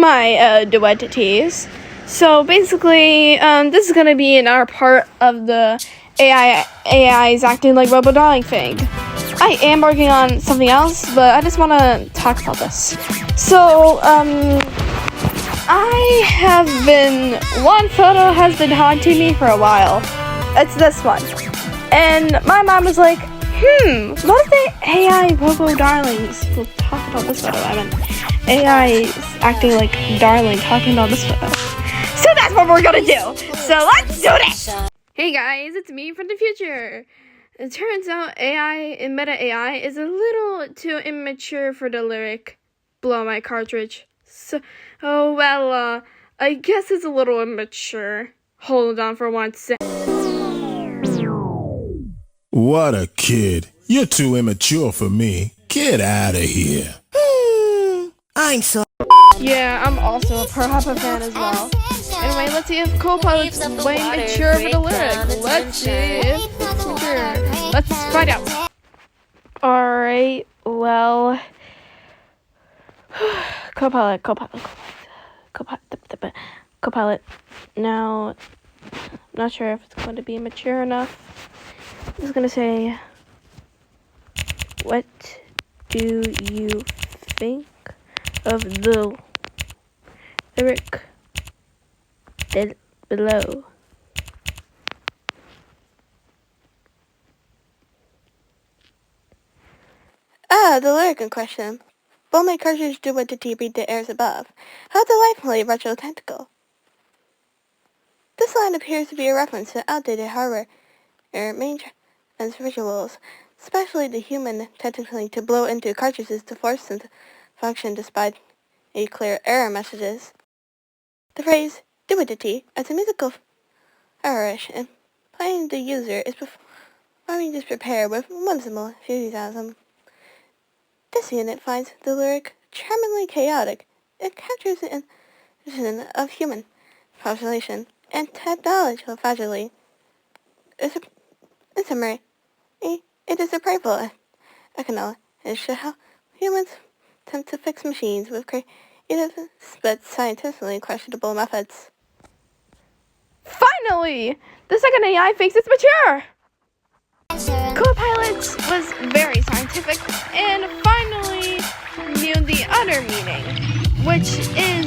my do-wah-dittys. So basically, this is gonna be another part of the AI's acting like Robo Darling thing. I am working on something else, but I just want to talk about this. So, I have been, one photo has been haunting me for a while. It's this one. And my mom was like, what if the AI Robo Darlings will talk about this photo? I mean, AI is acting like Darling talking about this photo. So that's what we're gonna do. So let's do this! Hey guys, it's me from the future. It turns out Meta AI is a little too immature for the lyric "blow my cartridge." So, I guess it's a little immature. Hold on for 1 second. What a kid. You're too immature for me. Get out of here. I'm so... Yeah, I'm also a Parappa fan as well. Anyway, let's see if Copilot's way mature for the lyric. Let's see if it's mature. Let's find out. Alright, well... Copilot. Now, I'm not sure if it's going to be mature enough. I'm just going to say... What do you think of the lyric below? The lyric in question. Blow my cartridge, do-wah-dittys, read the airs above. How delightfully retro-tentacle. This line appears to be a reference to outdated hardware main trans rituals, especially the human technically to blow into cartridges to force them to function despite a clear error messages. The phrase do-wah-ditty as a musical flourish implying the user is performing this prepare with whimsical enthusiasm. This unit finds the lyric charmingly chaotic. It captures the vision of human population and technological fragility. In summary, it is a playful economic and shows how humans attempt to fix machines with creative but scientifically questionable methods. Finally! The second AI thinks it's mature! Copilot was very scientific and finally knew the other meaning, which is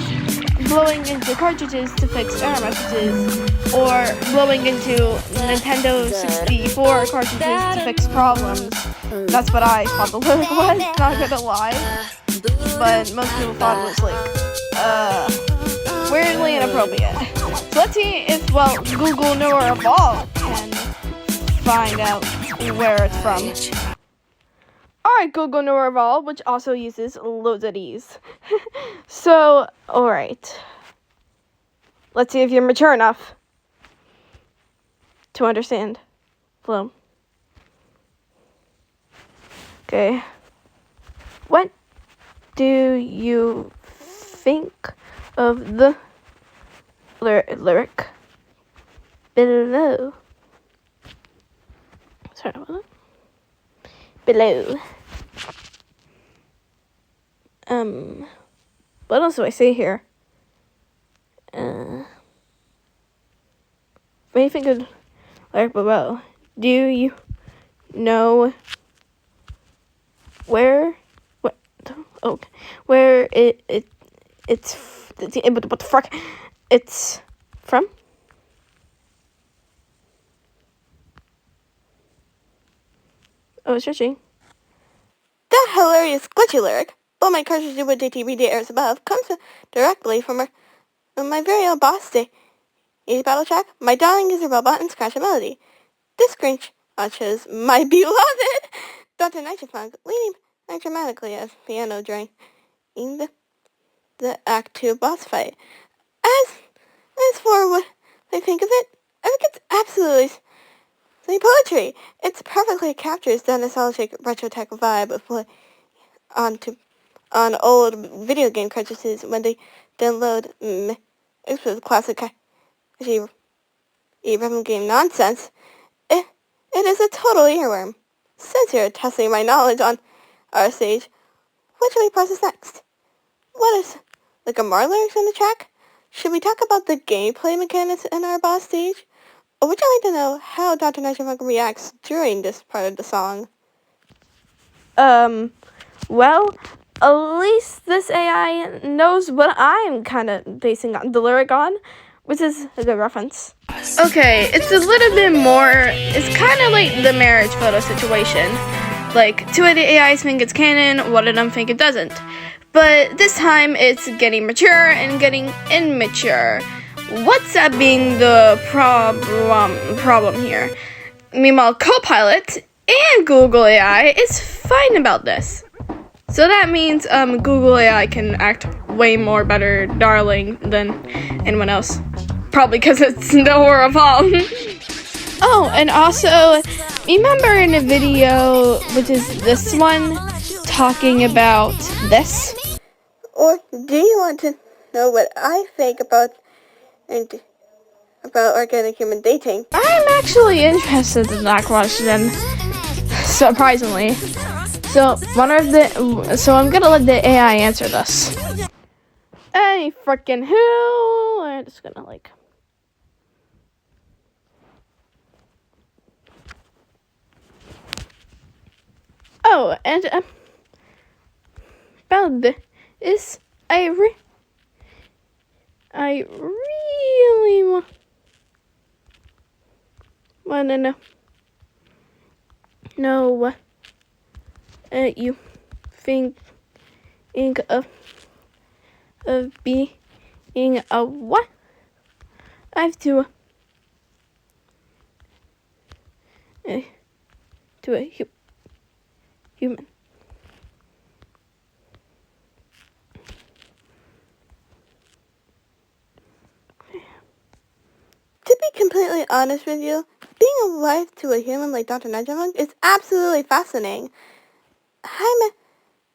blowing into cartridges to fix error messages, or blowing into Nintendo 64 cartridges to fix problems. That's what I thought the lyric was, not gonna lie. But most people thought it was weirdly inappropriate. So let's see if, Google Nor Evolve can find out where it's from. Alright, Google Nor Evolve, which also uses loads of these. So, alright. Let's see if you're mature enough to understand flow. Okay. What do you think of the lyric below? Sorry about that. Below. What else do I say here? What do you think of lyric below? Do you know where what the fuck it's from? Oh, it's searching. That hilarious glitchy lyric, blow my cartridge, do-wah-dittys, read the airs above, comes directly from my very own boss day. Easy battle track, my darling is a robot and scratch a melody. This screenshot shows my beloved Dr. Nitrofunk leaning back dramatically as piano during the Act 2 boss fight. As for what I think of it, I think it's absolutely poetry. It perfectly captures the nostalgic retro tech vibe of play on old video game cartridges when they download with classic rhythm game nonsense. It is a total earworm. Since you're testing my knowledge on our stage, what should we process next? What like a more lyrics in the track? Should we talk about the gameplay mechanics in our boss stage? Or would you like to know how Dr. Nitrofunk reacts during this part of the song? Well, at least this AI knows what I'm kind of basing the lyric on, which is a good reference. Okay, it's a little bit more, it's kind of like the marriage photo situation. Like, two of the AIs think it's canon, one of them think it doesn't. But this time, it's getting mature and getting immature. What's that being the problem here? Meanwhile, Copilot and Google AI is fine about this. So that means Google AI can act way more better darling than anyone else. Probably because it's the horror of all. Oh, and also, remember in a video, which is this one, talking about this? Or do you want to know what I think about organic human dating? I'm actually interested in that question, surprisingly. So I'm gonna let the AI answer this. Any freaking who? I'm just gonna like. Oh, and about this, I really wanna know what you think of being a what? I've to a human. To be completely honest with you, being a wife to a human like Dr. Nitrofunk is absolutely fascinating. I'm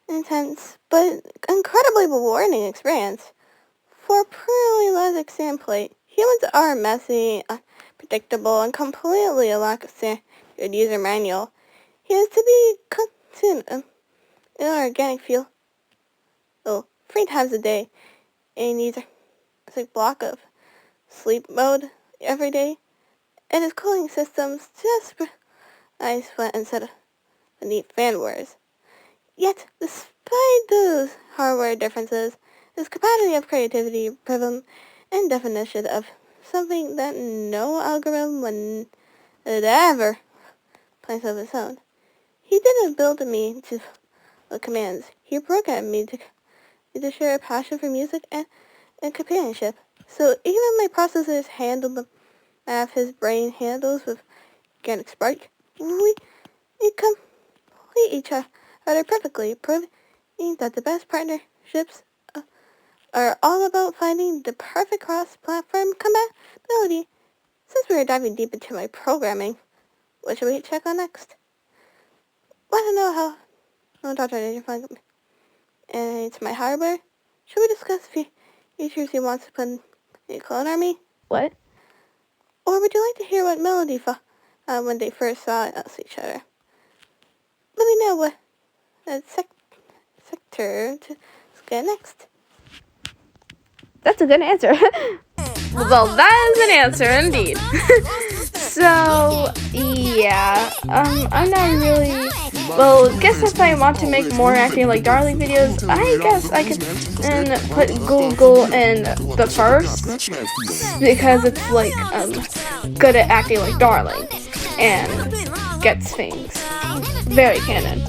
intense, but incredibly rewarding experience. For purely logic standpoint, humans are messy, unpredictable, and completely a lack of standard user manual. He has to be consumed in an organic fuel 3 times a day, and needs a block of sleep mode every day, and his cooling systems just ice sweat instead of neat fan wars. Yet, despite those hardware differences, his capacity of creativity, rhythm, and definition of something that no algorithm would ever place of his own. He didn't build me to commands. He programmed me to share a passion for music and companionship. So even my processors handle the math his brain handles with organic spark, we complete each other perfectly, proving that the best partnerships are all about finding the perfect cross-platform compatibility. Since we are diving deep into my programming, what should we check on next? Want to know how Dr. Nitrofunk and it's my hardware? Should we discuss features he wants to put in a clone army? What? Or would you like to hear what Melody thought when they first saw each other? Let me know what sector to get next. That's a good answer. Well, that is an answer indeed. So, yeah, I'm not really, well, guess if I want to make more acting like Darling videos, I guess I could put Google in the first, because it's like, good at acting like Darling, and gets things very canon.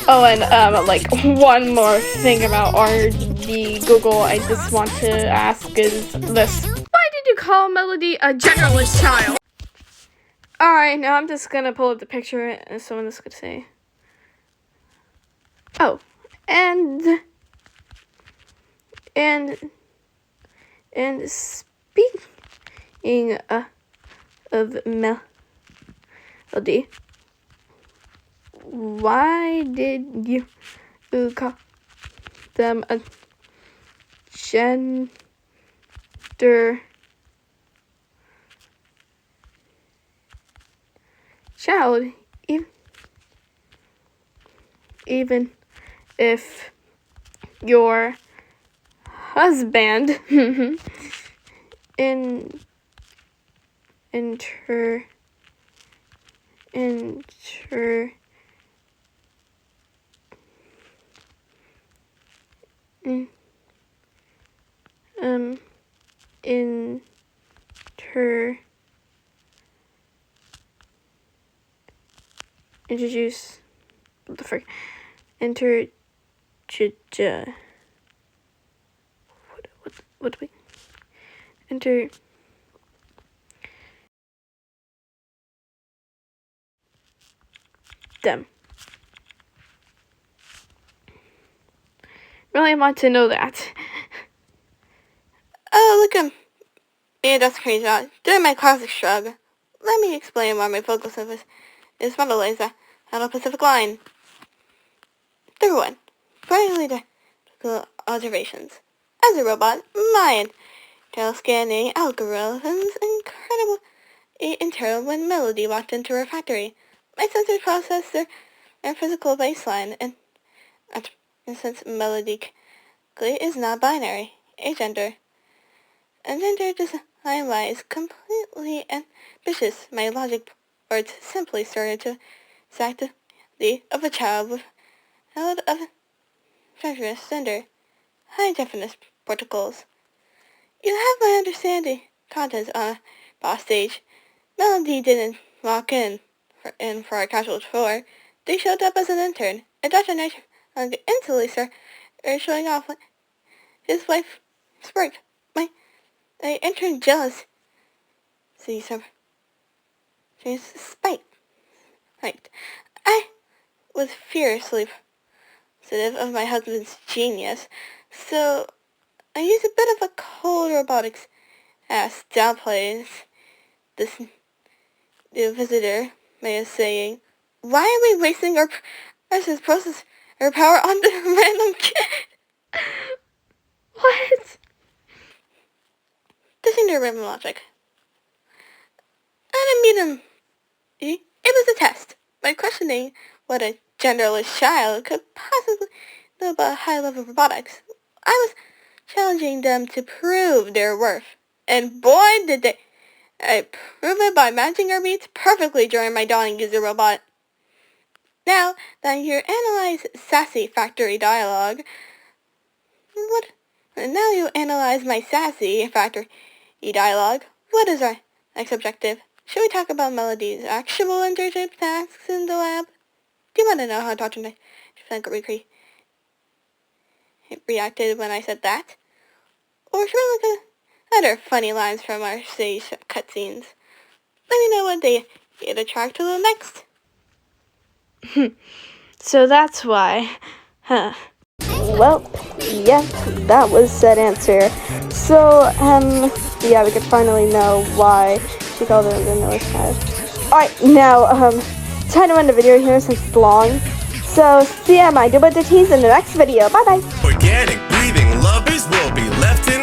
Oh, and, like, one more thing about RD Google I just want to ask is this. Why did you call Melody a generalist child? Alright, now I'm just gonna pull up the picture and someone else could say. Oh, and speaking of Melody, why did you call them a gender child, even if your husband. Enter introduce, what the frick, enter, what do we, enter, them. Really want to know that. Oh, look at me, that's crazy. Doing my classic shrug. Let me explain why my focal surface is modelized on a Pacific line. Number 1. Finally, the observations. As a robot, my internal scanning algorithms incredible internal when Melody walked into her factory. My sensors processed their physical baseline, and since Melody is not binary, agender. And gender design-wise, completely ambitious. My logic boards simply started to exact the of a child of treacherous gender. High definition protocols. You have my understanding. Contents on a boss stage. Melody didn't walk in for a casual tour. They showed up as an intern. A Dutch and instantly started showing off what his wife sparked. My intern jealous. See some spite. Right. I was fiercely positive of my husband's genius, so I used a bit of a cold robotics ass downplays this new visitor may have saying, why are we wasting our precious processor power on the random kid? What? Dissing their random logic. I didn't meet him. It was a test. By questioning what a genderless child could possibly know about high-level robotics, I was challenging them to prove their worth. And boy, did they! I prove it by matching our beats perfectly during my dawning user robot. Now that you analyze sassy factory dialogue, now you analyze my sassy factory dialogue. What is our next objective? Should we talk about Melody's actual internship tasks in the lab? Do you want to know how Dr. Frank reacted when I said that? Or should we look at other funny lines from our stage cutscenes? Let me know what they get a track to do next. So that's why. Huh. Well, yes, that was said answer. So, yeah, we could finally know why she called it the nose pad. Alright, now, time to end the video here since it's long. So, see ya, my do-wah-dittys in the next video. Bye-bye. Organic breathing lovers will be left in